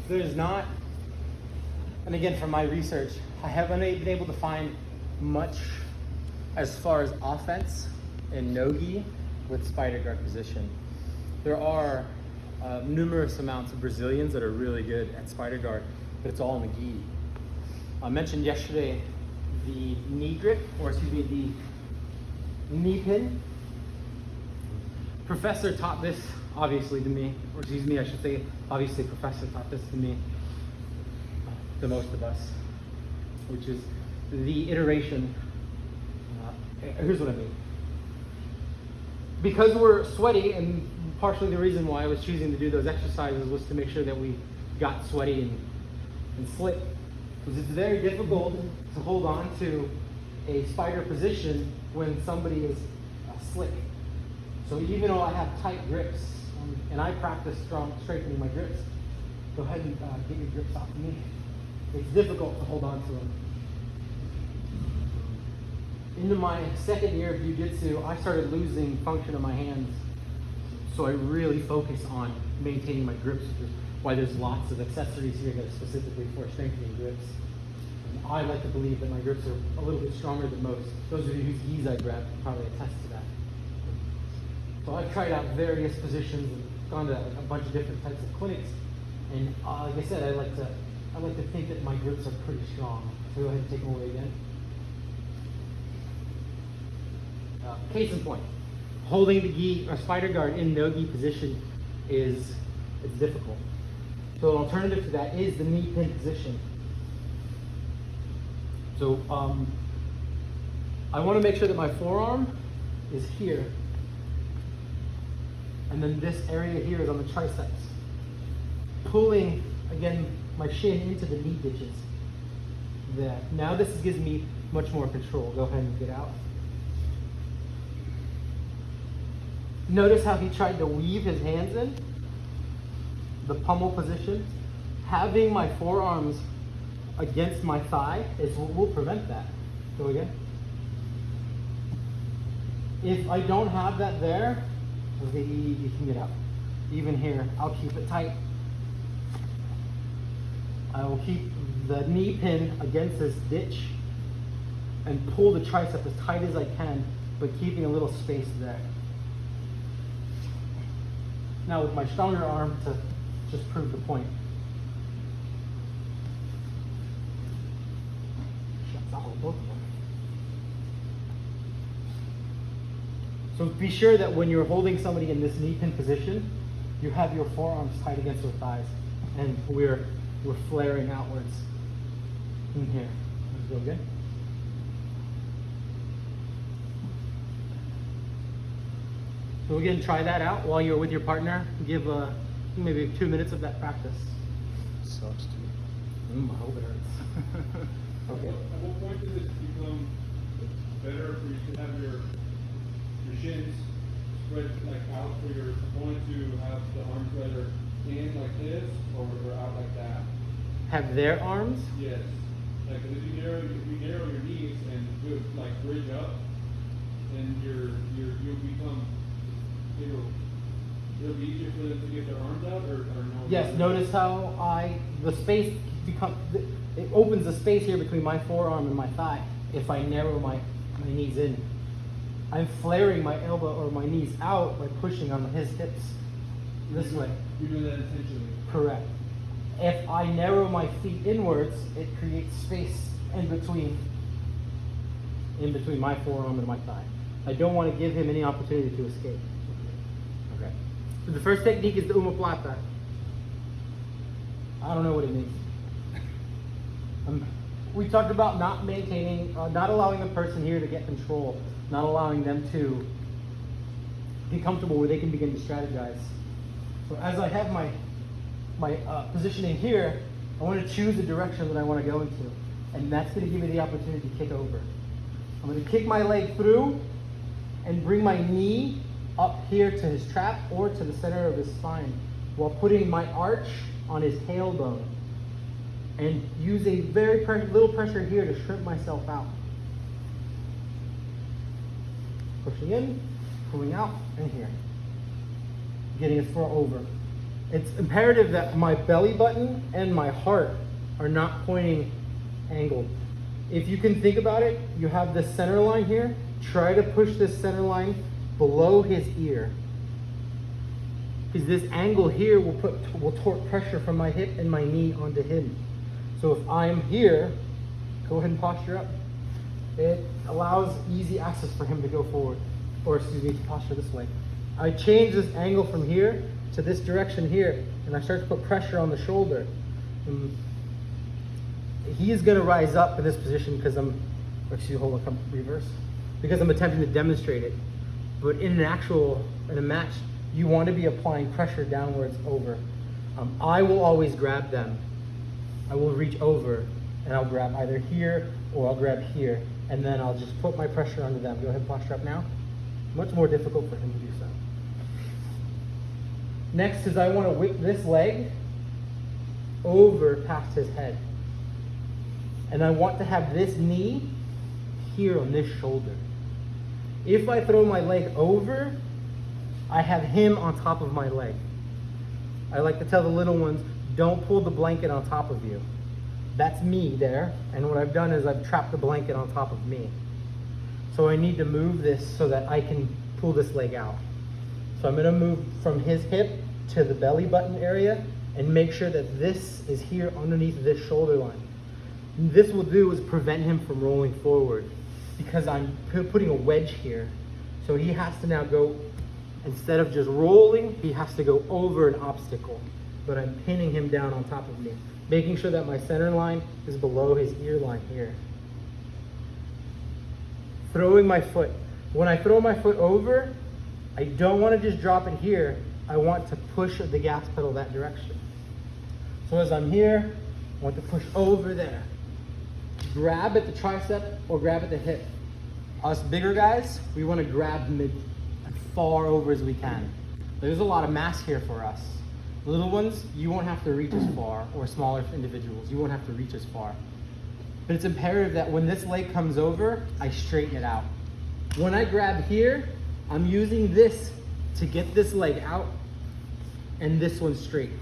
there's not, and again from my research, I haven't been able to find much as far as offense in no-gi with spider guard position. There are numerous amounts of Brazilians that are really good at spider guard, but it's all in the gi. I mentioned yesterday the knee grip, or excuse me, the knee pin. Professor taught this obviously to me, or excuse me, I should say, obviously Professor taught this to me, to most of us, which is the iteration. Here's what I mean. Because we're sweaty, and partially the reason why I was choosing to do those exercises was to make sure that we got sweaty and slick. Because it's very difficult to hold on to a spider position when somebody is slick. So even though I have tight grips, and I practice strengthening my grips, go ahead and get your grips off of me. It's difficult to hold on to them. Into my second year of jiu-jitsu, I started losing function of my hands. So I really focus on maintaining my grips, which is why there's lots of accessories here that are specifically for strengthening grips. And I like to believe that my grips are a little bit stronger than most. Those of you whose gis I grab can probably attest to that. So I've tried out various positions and gone to a bunch of different types of clinics. And like I said, I like to think that my grips are pretty strong. So go ahead and take them away again. Case in point, holding the gi or spider guard in no gi position it's difficult. So an alternative to that is the knee pin position. So I want to make sure that my forearm is here, and then this area here is on the triceps. Pulling again my shin into the knee ditches. There. Now this gives me much more control. Go ahead and get out. Notice how he tried to weave his hands in, the pummel position. Having my forearms against my thigh will prevent that. Go again. If I don't have that there, okay, you can get out. Even here, I'll keep it tight. I will keep the knee pin against this ditch and pull the tricep as tight as I can, but keeping a little space there. Now with my stronger arm to just prove the point. So be sure that when you're holding somebody in this knee pin position, you have your forearms tight against their thighs, and we're flaring outwards in here. Let's go again. So again, try that out while you're with your partner. Give maybe 2 minutes of that practice. Sucks too. I hope it hurts. Okay. At what point does it become better for you to have your shins spread like out for your opponent to have the arms either in like this or out like that? Have their arms? Yes. Like if you narrow your knees and do it like bridge up, then you'll become it'll be easier for them to get their arms out or no? Yes, notice how the space it opens the space here between my forearm and my thigh if I narrow my knees in. I'm flaring my elbow or my knees out by pushing on his hips this way. You're doing that intentionally? Correct. If I narrow my feet inwards, it creates space in between my forearm and my thigh. I don't want to give him any opportunity to escape. Okay. So the first technique is the Oma-Plata. I don't know what it means. We talked about not maintaining, not allowing the person here to get control, not allowing them to be comfortable where they can begin to strategize. So as I have my positioning here, I want to choose the direction that I want to go into, and that's going to give me the opportunity to kick over. I'm going to kick my leg through and bring my knee up here to his trap or to the center of his spine while putting my arch on his tailbone, and use a very little pressure here to shrimp myself out. Pushing in, pulling out, and here. Getting his foot over. It's imperative that my belly button and my heart are not pointing angled. If you can think about it, you have this center line here. Try to push this center line below his ear. Because this angle here will torque pressure from my hip and my knee onto him. So if I'm here, go ahead and posture up. It allows easy access for him to go forward, or excuse me, to posture this way. I change this angle from here to this direction here, and I start to put pressure on the shoulder. He is going to rise up in this position because reverse, because I'm attempting to demonstrate it. But in a match, you want to be applying pressure downwards over. I will always grab them. I will reach over and I'll grab either here or I'll grab here, and then I'll just put my pressure onto them. Go ahead and posture up now. Much more difficult for him to do so. Next is I want to whip this leg over past his head. And I want to have this knee here on this shoulder. If I throw my leg over, I have him on top of my leg. I like to tell the little ones, don't pull the blanket on top of you. That's me there, and what I've done is I've trapped the blanket on top of me. So I need to move this so that I can pull this leg out. So I'm going to move from his hip to the belly button area and make sure that this is here underneath this shoulder line. And this will do is prevent him from rolling forward because I'm putting a wedge here. So he has to now go, instead of just rolling, he has to go over an obstacle. But I'm pinning him down on top of me, making sure that my center line is below his ear line here. Throwing my foot. When I throw my foot over, I don't want to just drop it here. I want to push the gas pedal that direction. So as I'm here, I want to push over there. Grab at the tricep or grab at the hip. Us bigger guys, we want to grab mid as far over as we can. There's a lot of mass here for us. Little ones, you won't have to reach as far, or smaller individuals, you won't have to reach as far. But it's imperative that when this leg comes over, I straighten it out. When I grab here, I'm using this to get this leg out and this one straight.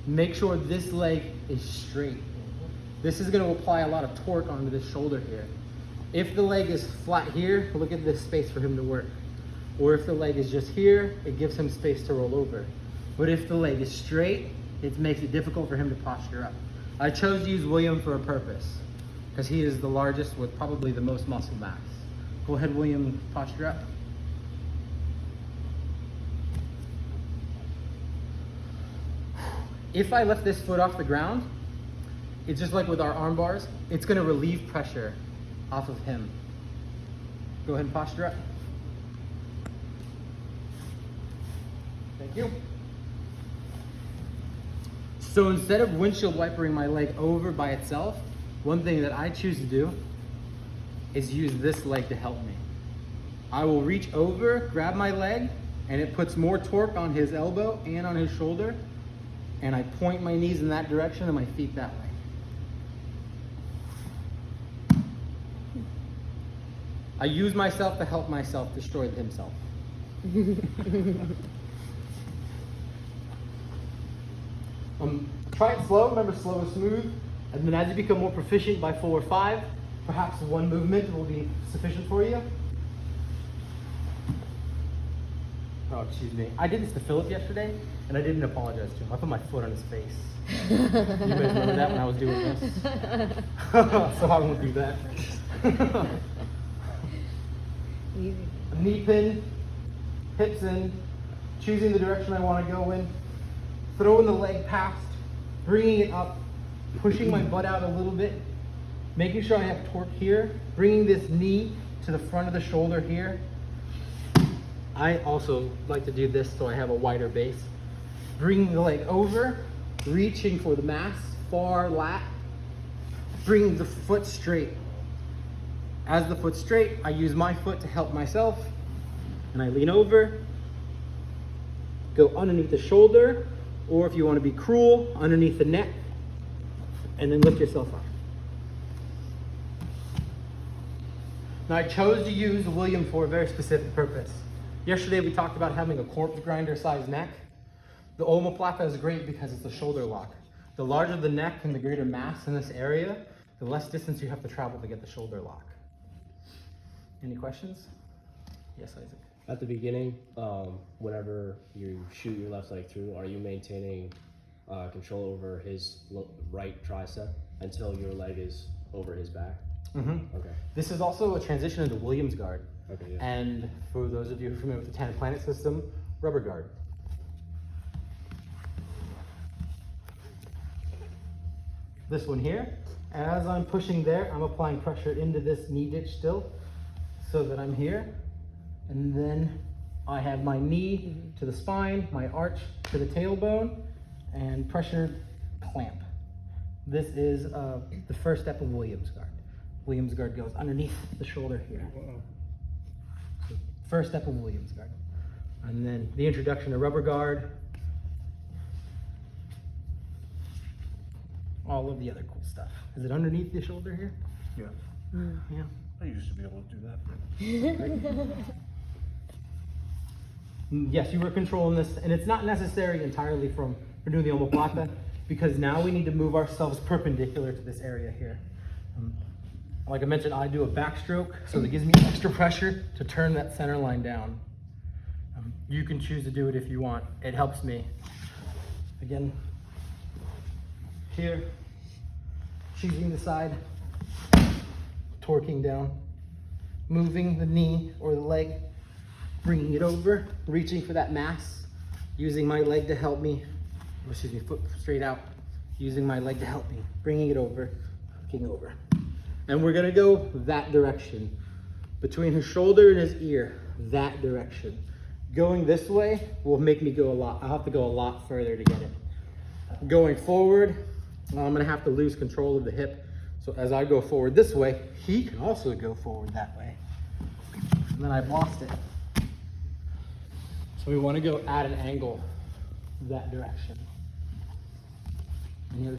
Make sure this leg is straight. This is going to apply a lot of torque onto this shoulder here. If the leg is flat here, look at this space for him to work. Or if the leg is just here, it gives him space to roll over. But if the leg is straight, it makes it difficult for him to posture up. I chose to use William for a purpose, because he is the largest with probably the most muscle mass. Go ahead, William, posture up. If I lift this foot off the ground, it's just like with our arm bars, it's going to relieve pressure off of him. Go ahead and posture up. Thank you. So instead of windshield wipering my leg over by itself, one thing that I choose to do is use this leg to help me. I will reach over, grab my leg, and it puts more torque on his elbow and on his shoulder, and I point my knees in that direction and my feet that way. I use myself to help myself destroy himself. Try it slow. Remember, slow is smooth. And then as you become more proficient by 4 or 5, perhaps one movement will be sufficient for you. Oh, excuse me. I did this to Philip yesterday, and I didn't apologize to him. I put my foot on his face. You guys remember that when I was doing this? So I won't do that. Knee pin, hips in, choosing the direction I want to go in, throwing the leg past, bringing it up, pushing my butt out a little bit, making sure I have torque here, bringing this knee to the front of the shoulder here. I also like to do this so I have a wider base. Bringing the leg over, reaching for the mass, far lat, bringing the foot straight. As the foot's straight, I use my foot to help myself, and I lean over, go underneath the shoulder, or if you want to be cruel, underneath the neck, and then lift yourself up. Now I chose to use William for a very specific purpose. Yesterday we talked about having a corpse grinder sized neck. The Oma-Plata is great because it's a shoulder lock. The larger the neck and the greater mass in this area, the less distance you have to travel to get the shoulder lock. Any questions? Yes, Isaac. At the beginning, whenever you shoot your left leg through, are you maintaining control over his right tricep until your leg is over his back? Mm-hmm. Okay. This is also a transition into Williams guard. Okay, yeah. And for those of you who are familiar with the 10-planet system, rubber guard. This one here, as I'm pushing there, I'm applying pressure into this knee ditch still, so that I'm here. And then I have my knee to the spine, my arch to the tailbone, and pressure clamp. This is the first step of Williams guard. Williams guard goes underneath the shoulder here. So first step of Williams guard. And then the introduction to rubber guard. All of the other cool stuff. Is it underneath the shoulder here? Yeah. Yeah. I used to be able to do that. Yes, you were controlling this, and it's not necessary entirely for doing the Oma-Plata, because now we need to move ourselves perpendicular to this area here. Like I mentioned, I do a backstroke, so it gives me extra pressure to turn that center line down. You can choose to do it if you want. It helps me. Again, here, choosing the side, torquing down, moving the knee or the leg, bringing it over, reaching for that mass, using my leg to help me, foot straight out, using my leg to help me, bringing it over, hooking over. And we're gonna go that direction, between his shoulder and his ear, that direction. Going this way will make me go a lot. I'll have to go a lot further to get it. Going forward, I'm gonna have to lose control of the hip. So as I go forward this way, he can also go forward that way. And then I've lost it. So we wanna go at an angle that direction. And